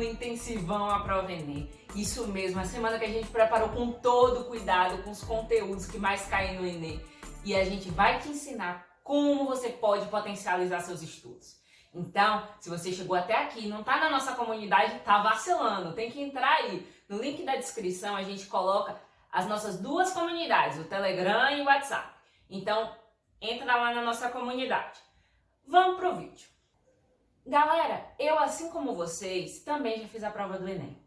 intensivão à prova Enem. Isso mesmo, a semana que a gente preparou com todo cuidado, com os conteúdos que mais caem no Enem. E a gente vai te ensinar como você pode potencializar seus estudos. Então, se você chegou até aqui e não está na nossa comunidade, tá vacilando. Tem que entrar aí. No link da descrição a gente coloca as nossas duas comunidades, o Telegram e o WhatsApp. Então, entra lá na nossa comunidade. Vamos pro vídeo. Galera, eu, assim como vocês, também já fiz a prova do Enem.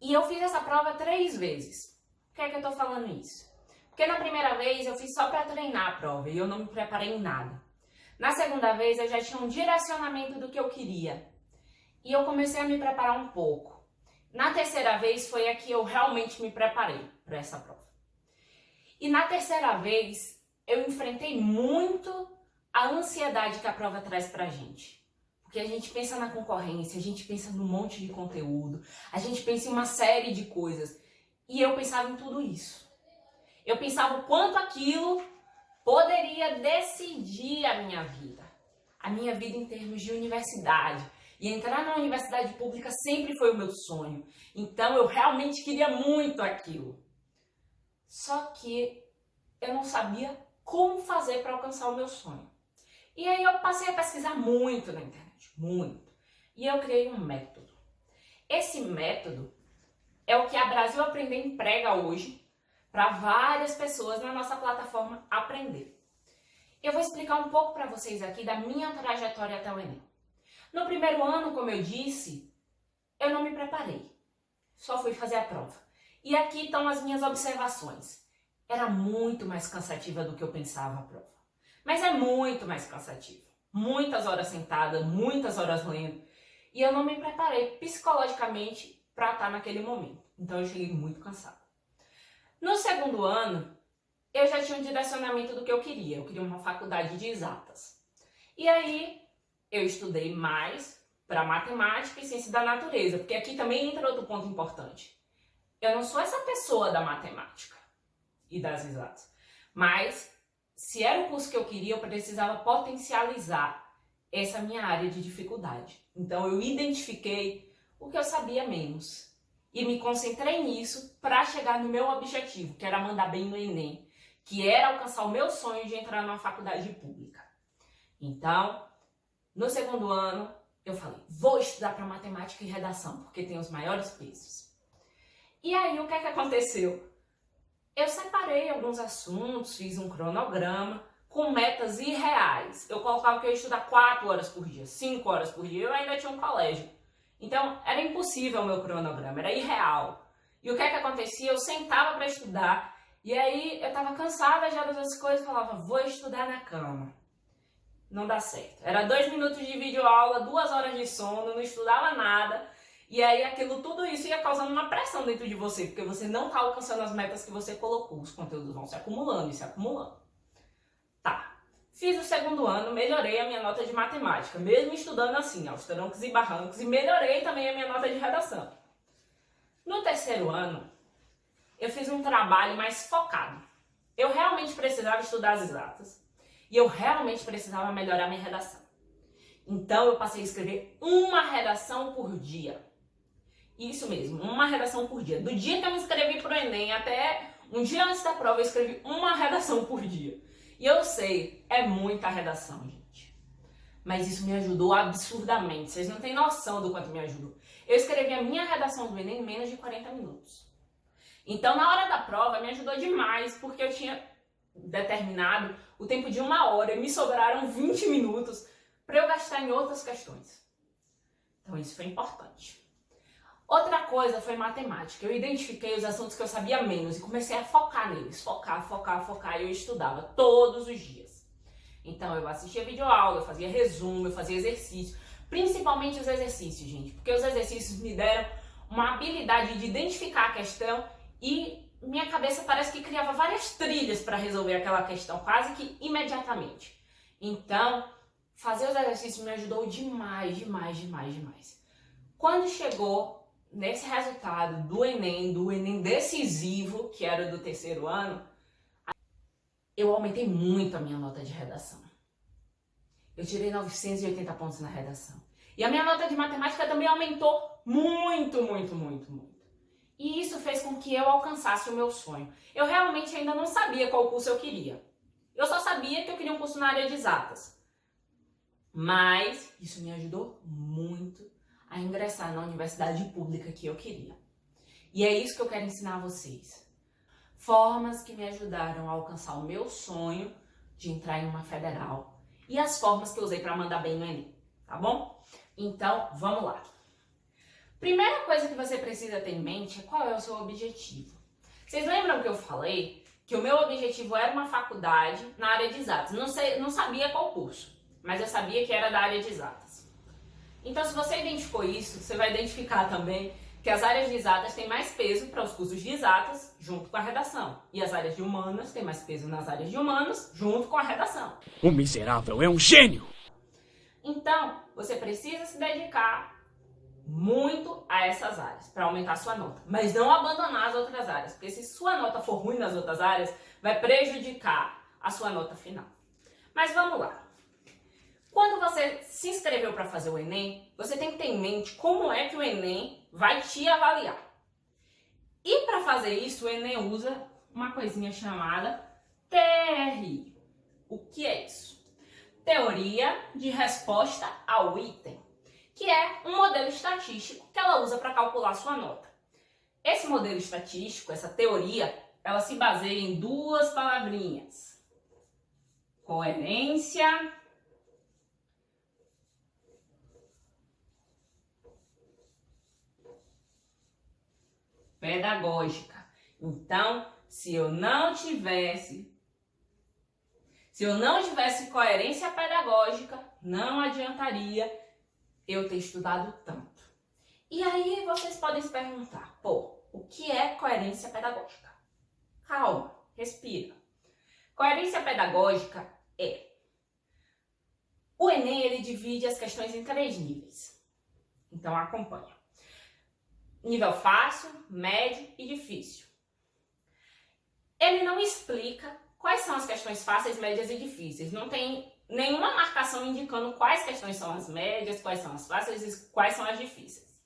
E eu fiz essa prova 3 vezes. Por que é que eu tô falando isso? Porque na primeira vez eu fiz só para treinar a prova e eu não me preparei em nada. Na segunda vez eu já tinha um direcionamento do que eu queria. E eu comecei a me preparar um pouco. Na terceira vez foi a que eu realmente me preparei para essa prova. E na terceira vez eu enfrentei muito a ansiedade que a prova traz pra gente. Porque a gente pensa na concorrência, a gente pensa num monte de conteúdo, a gente pensa em uma série de coisas. E eu pensava em tudo isso. Eu pensava o quanto aquilo poderia decidir a minha vida. A minha vida em termos de universidade. E entrar na universidade pública sempre foi o meu sonho. Então eu realmente queria muito aquilo. Só que eu não sabia como fazer para alcançar o meu sonho. E aí eu passei a pesquisar muito na internet, muito. E eu criei um método. Esse método é o que a Brasil Aprender emprega hoje para várias pessoas na nossa plataforma Aprender. Eu vou explicar um pouco para vocês aqui da minha trajetória até o Enem. No primeiro ano, como eu disse, eu não me preparei. Só fui fazer a prova. E aqui estão as minhas observações. Era muito mais cansativa do que eu pensava a prova. Mas é muito mais cansativo. Muitas horas sentada, muitas horas lendo. E eu não me preparei psicologicamente para estar naquele momento. Então eu cheguei muito cansada. No segundo ano, eu já tinha um direcionamento do que eu queria. Eu queria uma faculdade de exatas. E aí eu estudei mais para matemática e ciência da natureza. Porque aqui também entra outro ponto importante. Eu não sou essa pessoa da matemática e das exatas. Mas se era o curso que eu queria, eu precisava potencializar essa minha área de dificuldade. Então eu identifiquei o que eu sabia menos e me concentrei nisso para chegar no meu objetivo, que era mandar bem no Enem, que era alcançar o meu sonho de entrar numa faculdade pública. Então, no segundo ano, eu falei, vou estudar para matemática e redação, porque tem os maiores pesos. E aí, o que é que aconteceu? Eu separei alguns assuntos, fiz um cronograma com metas irreais. Eu colocava que eu ia estudar 4 horas por dia, 5 horas por dia, eu ainda tinha um colégio. Então, era impossível o meu cronograma, era irreal. E o que é que acontecia? Eu sentava para estudar, e aí eu estava cansada já das coisas e falava, vou estudar na cama. Não dá certo. Era 2 minutos de videoaula, 2 horas de sono, não estudava nada. E aí tudo isso ia causando uma pressão dentro de você, porque você não está alcançando as metas que você colocou. Os conteúdos vão se acumulando e se acumulando. Tá. Fiz o segundo ano, melhorei a minha nota de matemática, mesmo estudando assim, aos trancos e barrancos, e melhorei também a minha nota de redação. No terceiro ano, eu fiz um trabalho mais focado. Eu realmente precisava estudar as exatas e eu realmente precisava melhorar minha redação. Então eu passei a escrever uma redação por dia. Isso mesmo, uma redação por dia. Do dia que eu me inscrevi para o Enem até um dia antes da prova, eu escrevi uma redação por dia. E eu sei, é muita redação, gente. Mas isso me ajudou absurdamente. Vocês não têm noção do quanto me ajudou. Eu escrevi a minha redação do Enem em menos de 40 minutos. Então, na hora da prova, me ajudou demais, porque eu tinha determinado o tempo de 1 hora e me sobraram 20 minutos para eu gastar em outras questões. Então, isso foi importante. Outra coisa foi matemática. Eu identifiquei os assuntos que eu sabia menos e comecei a focar neles. Focar. E eu estudava todos os dias. Então, eu assistia videoaula, eu fazia resumo, eu fazia exercício. Principalmente os exercícios, gente. Porque os exercícios me deram uma habilidade de identificar a questão e minha cabeça parece que criava várias trilhas para resolver aquela questão, quase que imediatamente. Então, fazer os exercícios me ajudou demais. Quando chegou nesse resultado do Enem decisivo, que era do terceiro ano, eu aumentei muito a minha nota de redação. Eu tirei 980 pontos na redação. E a minha nota de matemática também aumentou muito, muito, muito, muito. E isso fez com que eu alcançasse o meu sonho. Eu realmente ainda não sabia qual curso eu queria. Eu só sabia que eu queria um curso na área de exatas. Mas isso me ajudou muito a ingressar na universidade pública que eu queria. E é isso que eu quero ensinar a vocês. Formas que me ajudaram a alcançar o meu sonho de entrar em uma federal. E as formas que eu usei para mandar bem no Enem, tá bom? Então, vamos lá. Primeira coisa que você precisa ter em mente é qual é o seu objetivo. Vocês lembram que eu falei que o meu objetivo era uma faculdade na área de exatas? Não sabia qual curso, mas eu sabia que era da área de exatas. Então, se você identificou isso, você vai identificar também que as áreas de exatas têm mais peso para os cursos de exatas junto com a redação. E as áreas de humanas têm mais peso nas áreas de humanas junto com a redação. O miserável é um gênio! Então, você precisa se dedicar muito a essas áreas para aumentar a sua nota. Mas não abandonar as outras áreas, porque se sua nota for ruim nas outras áreas, vai prejudicar a sua nota final. Mas vamos lá. Quando você se inscreveu para fazer o Enem, você tem que ter em mente como é que o Enem vai te avaliar. E para fazer isso, o Enem usa uma coisinha chamada TRI. O que é isso? Teoria de resposta ao item, que é um modelo estatístico que ela usa para calcular a sua nota. Esse modelo estatístico, essa teoria, ela se baseia em duas palavrinhas: coerência pedagógica. Então, se eu não tivesse coerência pedagógica, não adiantaria eu ter estudado tanto. E aí vocês podem se perguntar, o que é coerência pedagógica? Calma, respira. Coerência pedagógica é... O Enem, ele divide as questões em 3 níveis. Então, acompanha. Nível fácil, médio e difícil. Ele não explica quais são as questões fáceis, médias e difíceis. Não tem nenhuma marcação indicando quais questões são as médias, quais são as fáceis e quais são as difíceis.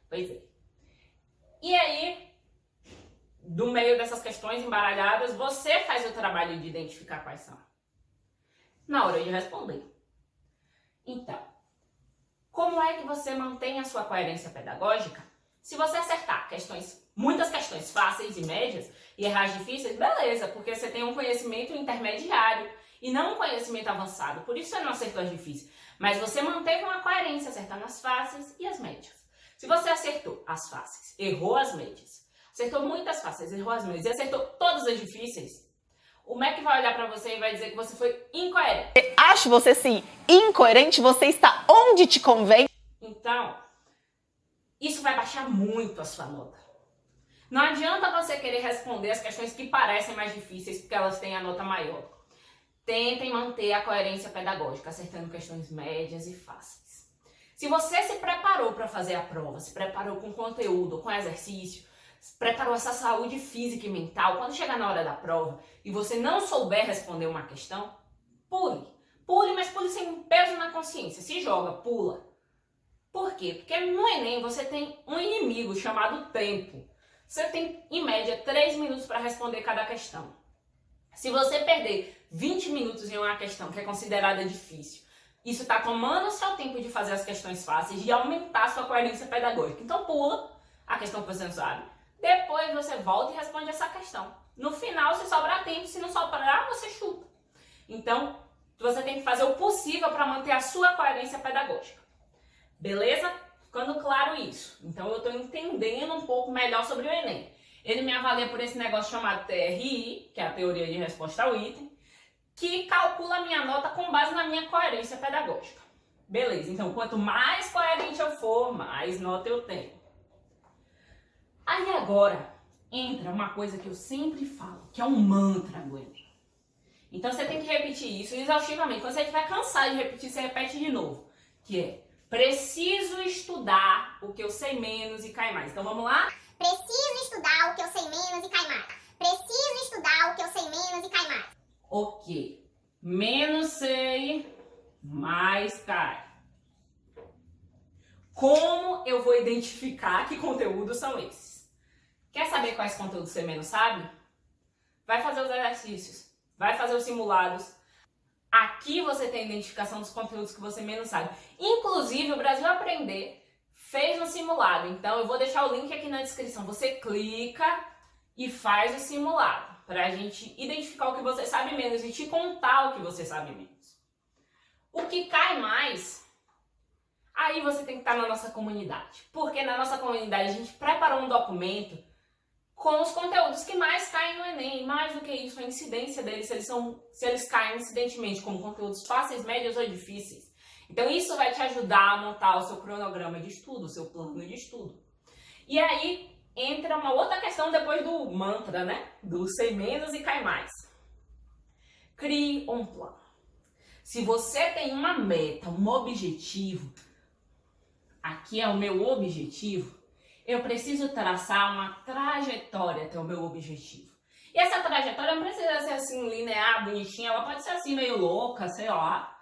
Pois é. E aí, do meio dessas questões embaralhadas, você faz o trabalho de identificar quais são, na hora de responder. Então, como é que você mantém a sua coerência pedagógica? Se você acertar muitas questões fáceis e médias e errar as difíceis, beleza, porque você tem um conhecimento intermediário e não um conhecimento avançado, por isso você não acertou as difíceis. Mas você manteve uma coerência, acertando as fáceis e as médias. Se você acertou as fáceis, errou as médias, acertou muitas fáceis, errou as médias e acertou todas as difíceis, o MEC vai olhar pra você e vai dizer que você foi incoerente. Acho você sim incoerente, você está onde te convém. Então, isso vai baixar muito a sua nota. Não adianta você querer responder as questões que parecem mais difíceis porque elas têm a nota maior. Tentem manter a coerência pedagógica, acertando questões médias e fáceis. Se você se preparou para fazer a prova, se preparou com conteúdo, com exercício, preparou essa saúde física e mental, quando chegar na hora da prova e você não souber responder uma questão, pule. Pule, mas pule sem peso na consciência. Se joga, pula. Por quê? Porque no Enem você tem um inimigo chamado tempo. Você tem, em média, 3 minutos para responder cada questão. Se você perder 20 minutos em uma questão que é considerada difícil, isso está tomando o seu tempo de fazer as questões fáceis e aumentar a sua coerência pedagógica. Então pula a questão que você não sabe. Depois você volta e responde essa questão. No final, se sobrar tempo, se não sobrar, você chuta. Então, você tem que fazer o possível para manter a sua coerência pedagógica. Beleza? Ficando claro isso. Então, eu estou entendendo um pouco melhor sobre o Enem. Ele me avalia por esse negócio chamado TRI, que é a teoria de resposta ao item, que calcula a minha nota com base na minha coerência pedagógica. Beleza, então quanto mais coerente eu for, mais nota eu tenho. Aí agora entra uma coisa que eu sempre falo, que é um mantra do Enem. Então você tem que repetir isso exaustivamente. Quando você estiver cansado de repetir, você repete de novo. Que é, preciso estudar o que eu sei menos e cai mais. Então vamos lá? Preciso estudar o que eu sei menos e cai mais. Preciso estudar o que eu sei menos e cai mais. Ok. Menos sei, mais cai. Como eu vou identificar que conteúdos são esses? Quer saber quais conteúdos você menos sabe? Vai fazer os exercícios, vai fazer os simulados. Aqui você tem a identificação dos conteúdos que você menos sabe. Inclusive, o Brasil Aprender fez um simulado. Então, eu vou deixar o link aqui na descrição. Você clica e faz o simulado para a gente identificar o que você sabe menos e te contar o que você sabe menos. O que cai mais, aí você tem que estar na nossa comunidade. Porque na nossa comunidade a gente preparou um documento com os conteúdos que mais caem no Enem. Mais do que isso, a incidência deles, se eles caem incidentemente como conteúdos fáceis, médios ou difíceis. Então isso vai te ajudar a montar o seu cronograma de estudo, o seu plano de estudo. E aí entra uma outra questão depois do mantra, né? Do sei menos e cai mais. Crie um plano. Se você tem uma meta, um objetivo, aqui é o meu objetivo, eu preciso traçar uma trajetória até o meu objetivo. E essa trajetória não precisa ser assim linear, bonitinha, ela pode ser assim meio louca, sei lá.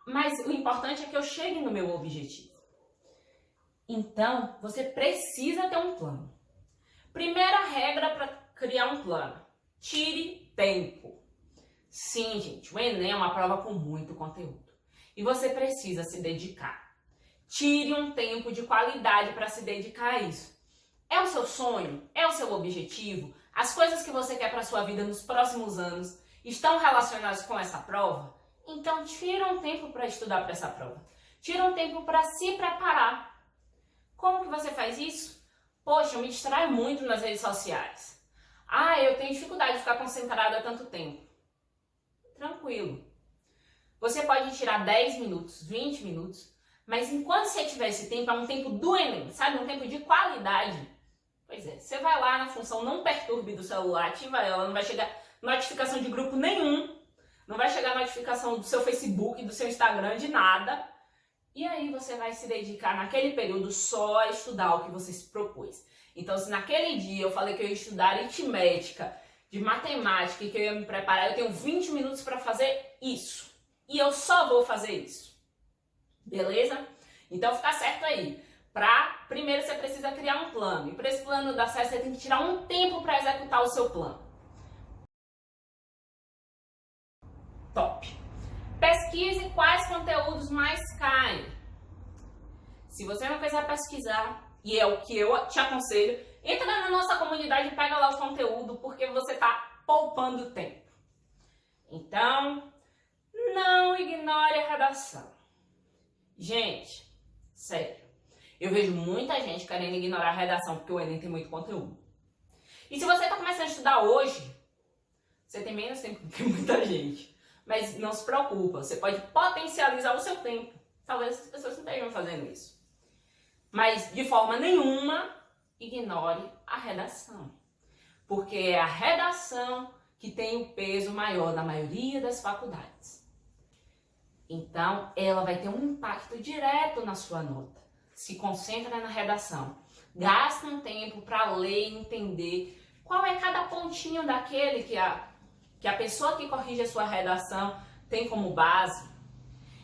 Mas o importante é que eu chegue no meu objetivo. Então, você precisa ter um plano. Primeira regra para criar um plano: tire tempo. Sim, gente, o Enem é uma prova com muito conteúdo. E você precisa se dedicar. Tire um tempo de qualidade para se dedicar a isso. É o seu sonho? É o seu objetivo? As coisas que você quer para sua vida nos próximos anos estão relacionadas com essa prova? Então, tira um tempo para estudar para essa prova. Tira um tempo para se preparar. Como que você faz isso? Poxa, eu me distraio muito nas redes sociais. Eu tenho dificuldade de ficar concentrada tanto tempo. Tranquilo. Você pode tirar 10 minutos, 20 minutos, mas enquanto você tiver esse tempo, é um tempo do Enem, sabe? Um tempo de qualidade. Pois é, você vai lá na função não perturbe do celular, ativa ela, não vai chegar notificação de grupo nenhum, não vai chegar notificação do seu Facebook, do seu Instagram, de nada. E aí você vai se dedicar naquele período só a estudar o que você se propôs. Então, se naquele dia eu falei que eu ia estudar aritmética, de matemática e que eu ia me preparar, eu tenho 20 minutos para fazer isso. E eu só vou fazer isso. Beleza? Então fica certo aí. Primeiro você precisa criar um plano. E para esse plano dar certo, você tem que tirar um tempo para executar o seu plano. Top! Pesquise quais conteúdos mais caem. Se você não quiser pesquisar, e é o que eu te aconselho, entra na nossa comunidade e pega lá o conteúdo, porque você está poupando tempo. Então, não ignore a redação. Gente, sério, eu vejo muita gente querendo ignorar a redação porque o Enem tem muito conteúdo. E se você está começando a estudar hoje, você tem menos tempo do que muita gente. Mas não se preocupa, você pode potencializar o seu tempo. Talvez as pessoas não estejam fazendo isso. Mas, de forma nenhuma, ignore a redação. Porque é a redação que tem o peso maior na maioria das faculdades. Então, ela vai ter um impacto direto na sua nota. Se concentra na redação. Gasta um tempo para ler e entender qual é cada pontinho daquele que a pessoa que corrige a sua redação tem como base.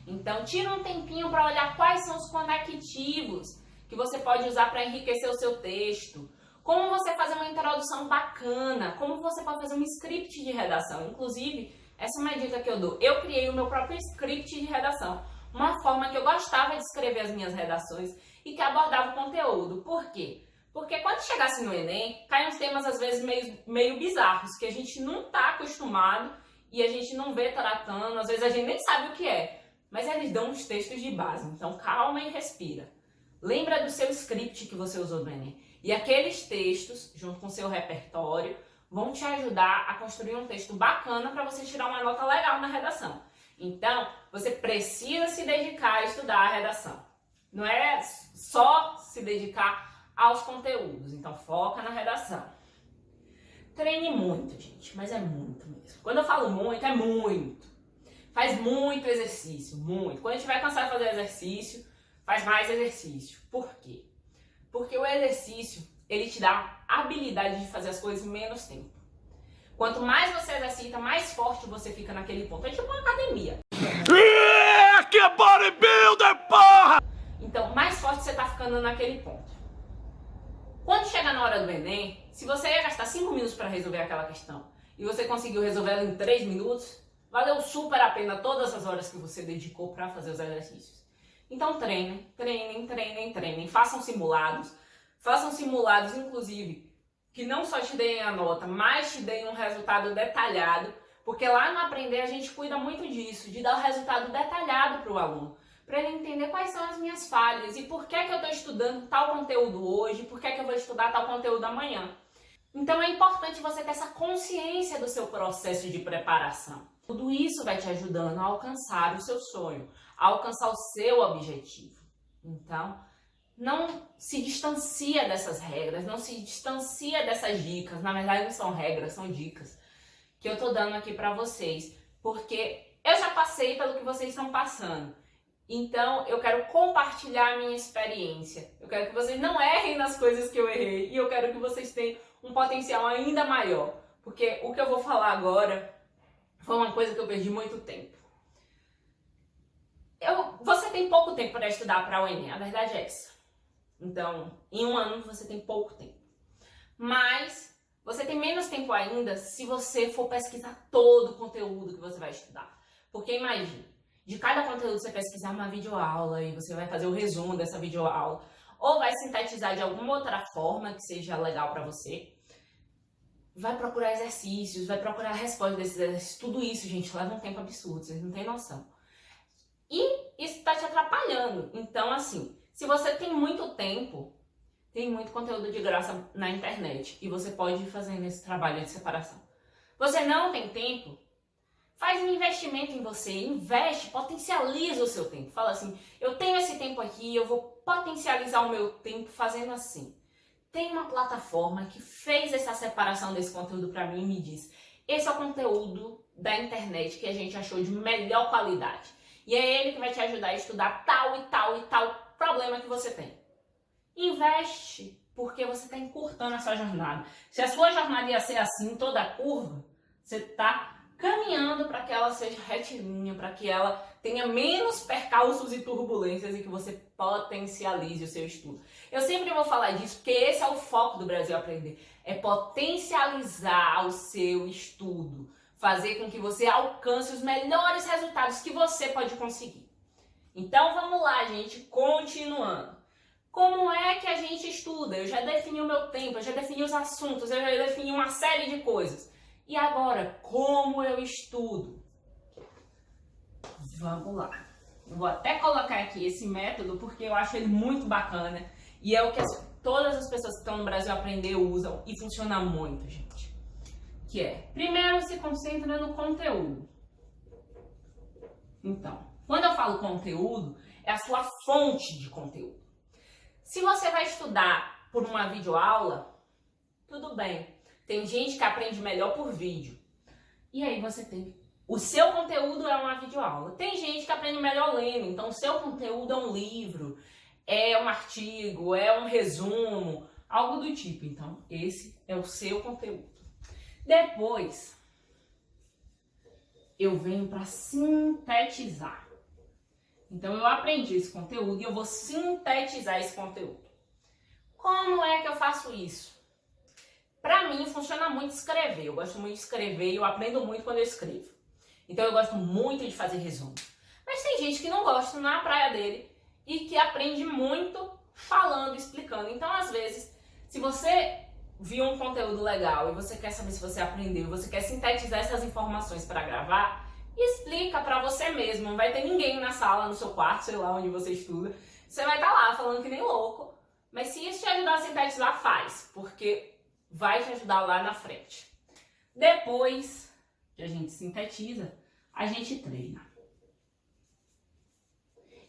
Então, tira um tempinho para olhar quais são os conectivos que você pode usar para enriquecer o seu texto. Como você fazer uma introdução bacana, como você pode fazer um script de redação. Inclusive, essa é uma dica que eu dou. Eu criei o meu próprio script de redação. Uma forma que eu gostava de escrever as minhas redações e que abordava o conteúdo. Por quê? Porque quando chegasse no Enem, caem uns temas às vezes meio bizarros, que a gente não está acostumado e a gente não vê tratando, às vezes a gente nem sabe o que é. Mas eles dão uns textos de base, então calma e respira. Lembra do seu script que você usou no Enem. E aqueles textos, junto com o seu repertório, vão te ajudar a construir um texto bacana para você tirar uma nota legal na redação. Então, você precisa se dedicar a estudar a redação. Não é só se dedicar aos conteúdos. Então, foca na redação. Treine muito, gente, mas é muito mesmo. Quando eu falo muito, é muito. Faz muito exercício, muito. Quando a gente vai cansar de fazer exercício, faz mais exercício. Por quê? Porque o exercício, ele te dá a habilidade de fazer as coisas em menos tempo. Quanto mais você exercita, mais forte você fica naquele ponto. É tipo uma academia. Que bodybuilder, porra! Então, mais forte você tá ficando naquele ponto. Quando chegar na hora do Enem, se você ia gastar 5 minutos para resolver aquela questão e você conseguiu resolver ela em 3 minutos, valeu super a pena todas as horas que você dedicou para fazer os exercícios. Então treinem, façam simulados inclusive que não só te deem a nota, mas te deem um resultado detalhado, porque lá no Aprender a gente cuida muito disso, de dar o resultado detalhado para o aluno, para ele entender quais são as minhas falhas e por que eu estou estudando tal conteúdo hoje, por que eu vou estudar tal conteúdo amanhã. Então é importante você ter essa consciência do seu processo de preparação. Tudo isso vai te ajudando a alcançar o seu sonho, a alcançar o seu objetivo. Então, não se distancia dessas regras, não se distancia dessas dicas. Na verdade, não são regras, são dicas que eu tô dando aqui pra vocês, porque eu já passei pelo que vocês estão passando. Então, eu quero compartilhar a minha experiência. Eu quero que vocês não errem nas coisas que eu errei e eu quero que vocês tenham um potencial ainda maior, porque o que eu vou falar agora foi uma coisa que eu perdi muito tempo. Você tem pouco tempo para estudar para o Enem, a verdade é essa. Então, em um ano você tem pouco tempo. Mas você tem menos tempo ainda se você for pesquisar todo o conteúdo que você vai estudar. Porque imagine, de cada conteúdo você pesquisar uma videoaula e você vai fazer o resumo dessa videoaula, ou vai sintetizar de alguma outra forma que seja legal para você. Vai procurar exercícios, vai procurar a resposta desses exercícios. Tudo isso, gente, leva um tempo absurdo, vocês não têm noção. E isso tá te atrapalhando. Então, assim, se você tem muito tempo, tem muito conteúdo de graça na internet e você pode ir fazendo esse trabalho de separação. Você não tem tempo? Faz um investimento em você, investe, potencializa o seu tempo. Fala assim, eu tenho esse tempo aqui, eu vou potencializar o meu tempo fazendo assim. Tem uma plataforma que fez essa separação desse conteúdo para mim e me diz, esse é o conteúdo da internet que a gente achou de melhor qualidade. E é ele que vai te ajudar a estudar tal e tal e tal problema que você tem. Investe, porque você está encurtando a sua jornada. Se a sua jornada ia ser assim, toda a curva, você está caminhando para que ela seja retilínea, para que ela tenha menos percalços e turbulências e que você potencialize o seu estudo. Eu sempre vou falar disso, porque esse é o foco do Brasil Aprender. É potencializar o seu estudo. Fazer com que você alcance os melhores resultados que você pode conseguir. Então vamos lá, gente, continuando. Como é que a gente estuda? Eu já defini o meu tempo, eu já defini os assuntos, eu já defini uma série de coisas. E agora, como eu estudo? Vamos lá. Eu vou até colocar aqui esse método porque eu acho ele muito bacana e é o que todas as pessoas que estão no Brasil Aprender usam e funciona muito, gente. Que é, primeiro se concentra no conteúdo. Então, quando eu falo conteúdo, é a sua fonte de conteúdo. Se você vai estudar por uma videoaula, tudo bem. Tem gente que aprende melhor por vídeo. E aí você tem... O seu conteúdo é uma videoaula. Tem gente que aprende melhor lendo. Então, o seu conteúdo é um livro, é um artigo, é um resumo, algo do tipo. Então, esse é o seu conteúdo. Depois, eu venho para sintetizar. Então, eu aprendi esse conteúdo e eu vou sintetizar esse conteúdo. Como é que eu faço isso? Para mim, funciona muito escrever. Eu gosto muito de escrever e eu aprendo muito quando eu escrevo. Então, eu gosto muito de fazer resumo. Mas tem gente que não gosta, na praia dele, e que aprende muito falando, explicando. Então, às vezes, se você viu um conteúdo legal e você quer saber se você aprendeu, você quer sintetizar essas informações para gravar, explica para você mesmo. Não vai ter ninguém na sala, no seu quarto, sei lá, onde você estuda. Você vai estar lá falando que nem louco. Mas se isso te ajudar a sintetizar, faz. Porque vai te ajudar lá na frente. Depois que a gente sintetiza, a gente treina.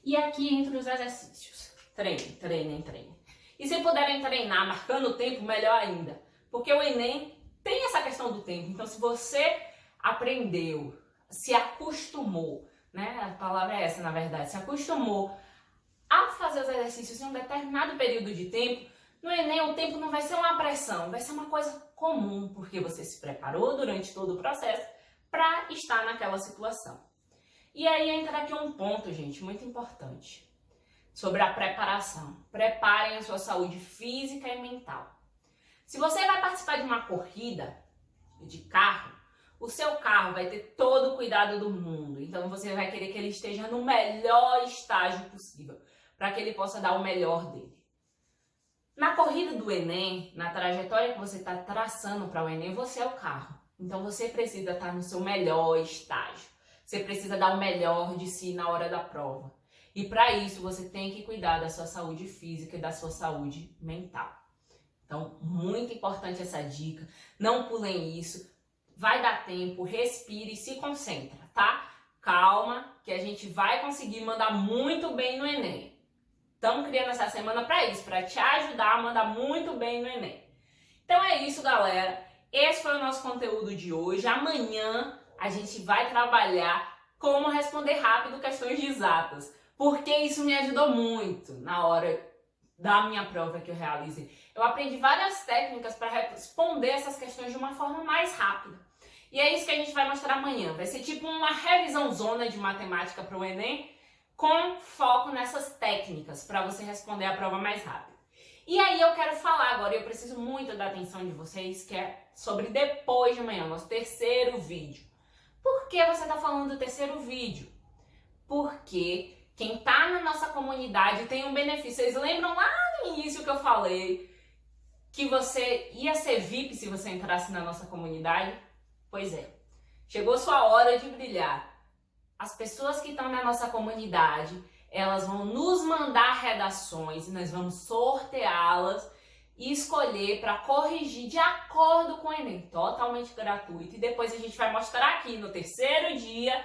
E aqui entre os exercícios. Treinem. E se puderem treinar marcando o tempo, melhor ainda. Porque o Enem tem essa questão do tempo. Então, se você aprendeu, se acostumou, né? A palavra é essa, na verdade. Se acostumou a fazer os exercícios em um determinado período de tempo, no Enem o tempo não vai ser uma pressão, vai ser uma coisa comum, porque você se preparou durante todo o processo para estar naquela situação. E aí entra aqui um ponto, gente, muito importante. sobre a preparação. Preparem a sua saúde física e mental. Se você vai participar de uma corrida de carro, o seu carro vai ter todo o cuidado do mundo. Então você vai querer que ele esteja no melhor estágio possível, para que ele possa dar o melhor dele. Na corrida do Enem, na trajetória que você está traçando para o Enem, você é o carro. Então você precisa estar no seu melhor estágio. Você precisa dar o melhor de si na hora da prova. E para isso você tem que cuidar da sua saúde física e da sua saúde mental. Então, muito importante essa dica. Não pulem isso. Vai dar tempo, respire e se concentra, tá? Calma, que a gente vai conseguir mandar muito bem no Enem. Estamos criando essa semana para isso, para te ajudar a mandar muito bem no Enem. Então é isso, galera. Esse foi o nosso conteúdo de hoje. Amanhã a gente vai trabalhar como responder rápido questões de exatas, porque isso me ajudou muito na hora da minha prova que eu realizei. Eu aprendi várias técnicas para responder essas questões de uma forma mais rápida. E é isso que a gente vai mostrar amanhã. Vai ser tipo uma revisão zona de matemática para o Enem, com foco nessas técnicas para você responder a prova mais rápido. E aí eu quero falar agora, eu preciso muito da atenção de vocês, que é sobre depois de amanhã, nosso terceiro vídeo. Por que você está falando do terceiro vídeo? Porque quem está na nossa comunidade tem um benefício. Vocês lembram lá no início que eu falei que você ia ser VIP se você entrasse na nossa comunidade? Pois é, chegou sua hora de brilhar. As pessoas que estão na nossa comunidade, elas vão nos mandar redações e nós vamos sorteá-las e escolher para corrigir de acordo com o Enem, totalmente gratuito. E depois a gente vai mostrar aqui no terceiro dia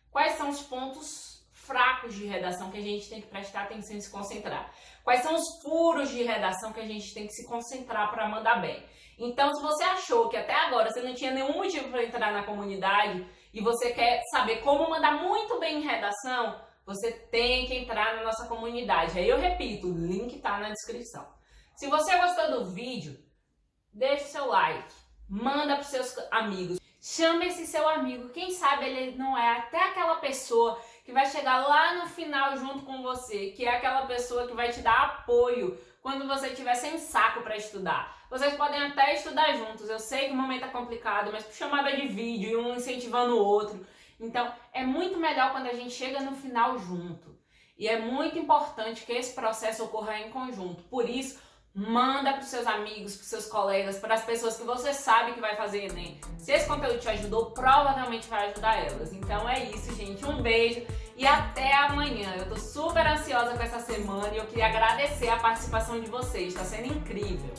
quais são os pontos fracos de redação que a gente tem que prestar atenção e se concentrar. Quais são os furos de redação que a gente tem que se concentrar para mandar bem. Então, se você achou que até agora você não tinha nenhum motivo para entrar na comunidade e você quer saber como mandar muito bem em redação, você tem que entrar na nossa comunidade. Aí eu repito, o link está na descrição. Se você gostou do vídeo, deixa o seu like, manda para os seus amigos. Chame esse seu amigo, quem sabe ele não é até aquela pessoa que vai chegar lá no final junto com você, que é aquela pessoa que vai te dar apoio quando você estiver sem saco para estudar. Vocês podem até estudar juntos, eu sei que o momento é complicado, mas por chamada de vídeo e um incentivando o outro. Então, é muito melhor quando a gente chega no final junto. E é muito importante que esse processo ocorra em conjunto. Por isso, manda para os seus amigos, para os seus colegas, para as pessoas que você sabe que vai fazer Enem. Se esse conteúdo te ajudou, provavelmente vai ajudar elas. Então é isso, gente. Um beijo e até amanhã. Eu tô super ansiosa com essa semana e eu queria agradecer a participação de vocês. Está sendo incrível.